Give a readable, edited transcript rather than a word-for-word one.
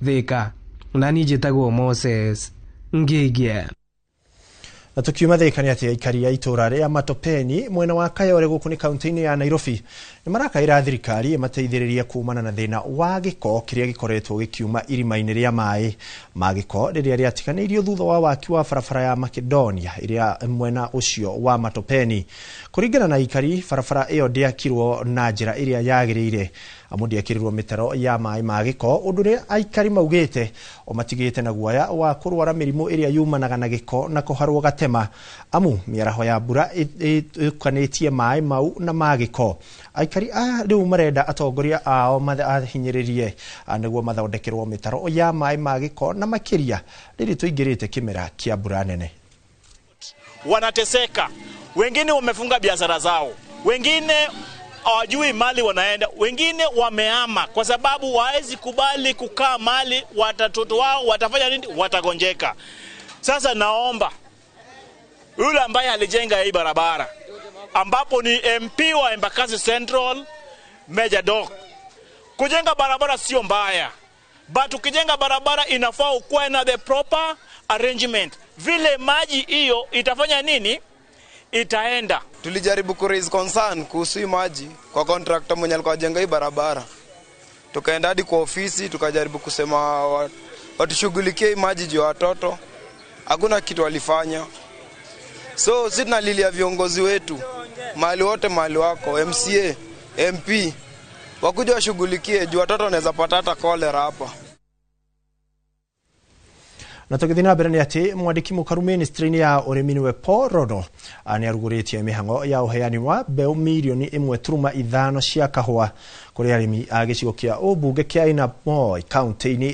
Thika na nijitagwo Moses Ngige. Na tukiuma Thika ni ati aikari ya itura ria Matopeni mwena wa Kayore guku ni kaunti-ini ya Nairobi ni marakaira thirikari mateithiririe kuumana na thina wa giko kiria gikoretwo gikiuma irima-ini ria mai magiko riria riatiganirio thutha wa waki wa barabara ya Makedonia iria mwena ucio wa Matopeni. Kuringana na aikari, barabara iyo ndiakirwo na njira iria yagiriire amu ndiakirirwo mitaro ya mai magiko, undu ni aikari maugite o matigite na guoya wa kurwara mirimu iria yumanaga na giko na kuharwo gatema amu miaraho ya mbura ikanitie mai mau na magiko. Aikari riu marenda atongoria ao mahinyiririe niguo mathondekerwo mitaro ya mai magiko na makiria riri tuingirite kimera kia mbura nene. Wanateseka, wengine wamefunga biashara zao, wengine hawajui mali wanaenda, wengine wamehama kwa sababu waezi kubali kukaa mali, watoto wao watafanya nini? Watagonjeka. Sasa naomba yule ambaye alijenga hii barabara ambapo ni MP wa Embakasi Central Major Doc, kujenga barabara sio mbaya, but ukijenga barabara inafaa ukuwe na the proper arrangement. Vile maji hiyo itafanya nini? Itaenda. Tulijaribu ku raise concern kuhusu maji kwa contractor mwenye alikuwa ajenga hii barabara. Tukaenda hadi kwa ofisi tukajaribu kusema watushughulikie maji juu ya watoto. Hakuna kitu walifanya. So sisi tunalilia viongozi wetu, mahali wote, mahali wako, MCA, MP, wakuja washughulikie juu watoto wanaweza pata hata cholera hapa. Na tugithina mbere ni ati mwandiki mukaru ministry-ini ya urimi we Paul Rono ani aruguritie mihango ya uheani wa mbeu milioni 1.5 cia kahua kuri arimi a gicigo kia ubunge kia Ainaboi kaunti-ini